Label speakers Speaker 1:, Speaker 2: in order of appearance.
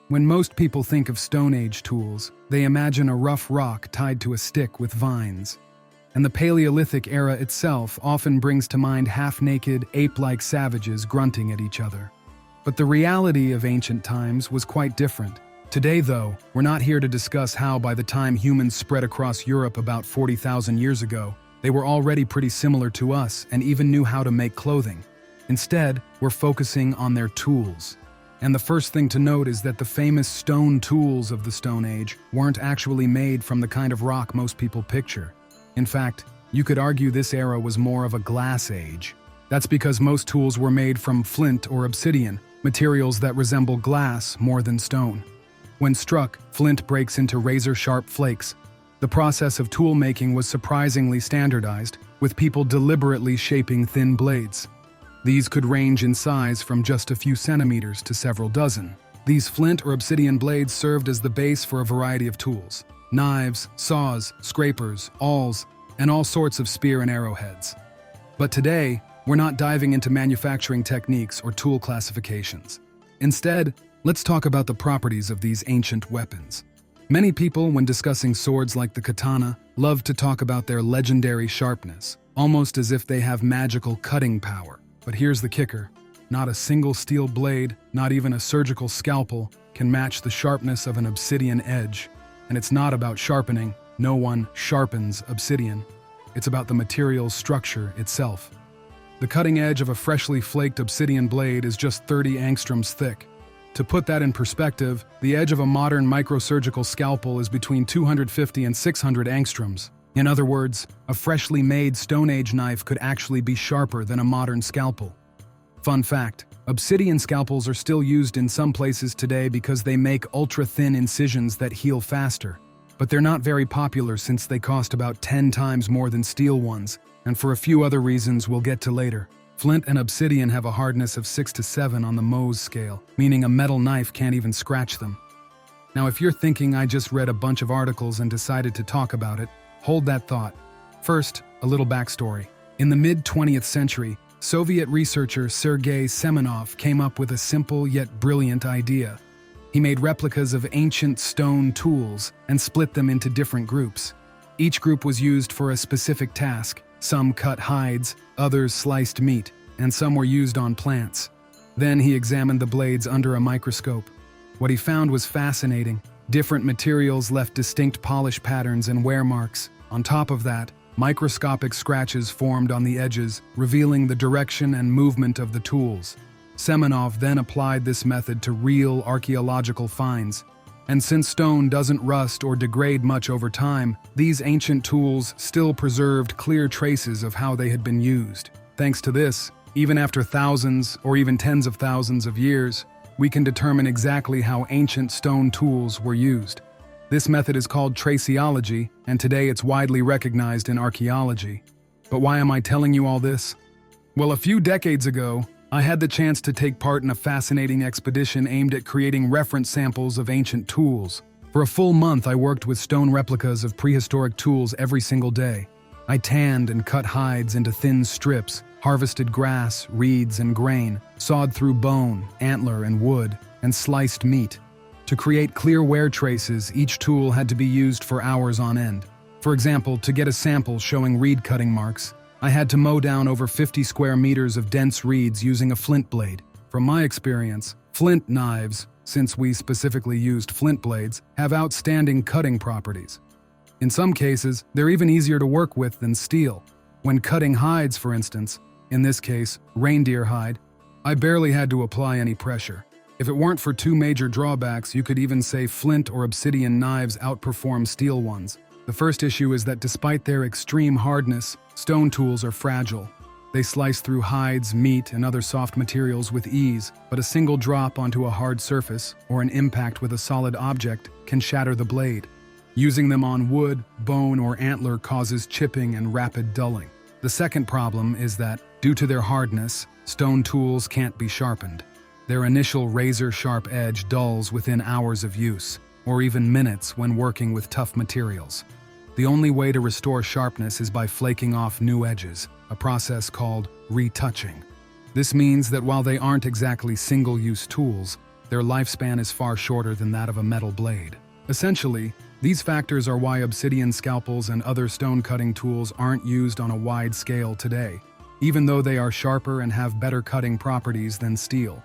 Speaker 1: When most people think of Stone Age tools, they imagine a rough rock tied to a stick with vines. And the Paleolithic era itself often brings to mind half-naked, ape-like savages grunting at each other. But the reality of ancient times was quite different. Today, though, we're not here to discuss how by the time humans spread across Europe about 40,000 years ago, they were already pretty similar to us and even knew how to make clothing. Instead, we're focusing on their tools. And the first thing to note is that the famous stone tools of the Stone Age weren't actually made from the kind of rock most people picture. In fact, you could argue this era was more of a glass age. That's because most tools were made from flint or obsidian, materials that resemble glass more than stone. When struck, flint breaks into razor-sharp flakes. The process of tool making was surprisingly standardized, with people deliberately shaping thin blades. These could range in size from just a few centimeters to several dozen. These flint or obsidian blades served as the base for a variety of tools: knives, saws, scrapers, awls, and all sorts of spear and arrowheads. But today, we're not diving into manufacturing techniques or tool classifications. Instead, let's talk about the properties of these ancient weapons. Many people, when discussing swords like the katana, love to talk about their legendary sharpness, almost as if they have magical cutting power. But here's the kicker: not a single steel blade, not even a surgical scalpel, can match the sharpness of an obsidian edge. And it's not about sharpening. No one sharpens obsidian. It's about the material's structure itself. The cutting edge of a freshly flaked obsidian blade is just 30 angstroms thick. To put that in perspective, the edge of a modern microsurgical scalpel is between 250 and 600 angstroms. In other words, a freshly made Stone Age knife could actually be sharper than a modern scalpel. Fun fact: obsidian scalpels are still used in some places today because they make ultra-thin incisions that heal faster. But they're not very popular since they cost about 10 times more than steel ones, and for a few other reasons we'll get to later. Flint and obsidian have a hardness of 6 to 7 on the Mohs scale, meaning a metal knife can't even scratch them. Now, if you're thinking I just read a bunch of articles and decided to talk about it, hold that thought. First, a little backstory. In the mid-20th century, Soviet researcher Sergei Semenov came up with a simple yet brilliant idea. He made replicas of ancient stone tools and split them into different groups. Each group was used for a specific task. Some cut hides, others sliced meat, and some were used on plants. Then he examined the blades under a microscope. What he found was fascinating. Different materials left distinct polish patterns and wear marks. On top of that, microscopic scratches formed on the edges, revealing the direction and movement of the tools. Semenov then applied this method to real archaeological finds. And since stone doesn't rust or degrade much over time, these ancient tools still preserved clear traces of how they had been used. Thanks to this, even after thousands or even tens of thousands of years, we can determine exactly how ancient stone tools were used. This method is called traceology, and today it's widely recognized in archaeology. But why am I telling you all this? Well, a few decades ago, I had the chance to take part in a fascinating expedition aimed at creating reference samples of ancient tools. For a full month, I worked with stone replicas of prehistoric tools every single day. I tanned and cut hides into thin strips, harvested grass, reeds, and grain, sawed through bone, antler, and wood, and sliced meat. To create clear wear traces, each tool had to be used for hours on end. For example, to get a sample showing reed cutting marks, I had to mow down over 50 square meters of dense reeds using a flint blade. From my experience, flint knives, since we specifically used flint blades, have outstanding cutting properties. In some cases, they're even easier to work with than steel. When cutting hides, for instance, in this case, reindeer hide, I barely had to apply any pressure. If it weren't for two major drawbacks, you could even say flint or obsidian knives outperform steel ones. The first issue is that despite their extreme hardness, stone tools are fragile. They slice through hides, meat, and other soft materials with ease, but a single drop onto a hard surface or an impact with a solid object can shatter the blade. Using them on wood, bone, or antler causes chipping and rapid dulling. The second problem is that, due to their hardness, stone tools can't be sharpened. Their initial razor-sharp edge dulls within hours of use, or even minutes when working with tough materials. The only way to restore sharpness is by flaking off new edges, a process called retouching. This means that while they aren't exactly single-use tools, their lifespan is far shorter than that of a metal blade. Essentially, these factors are why obsidian scalpels and other stone-cutting tools aren't used on a wide scale today, even though they are sharper and have better cutting properties than steel.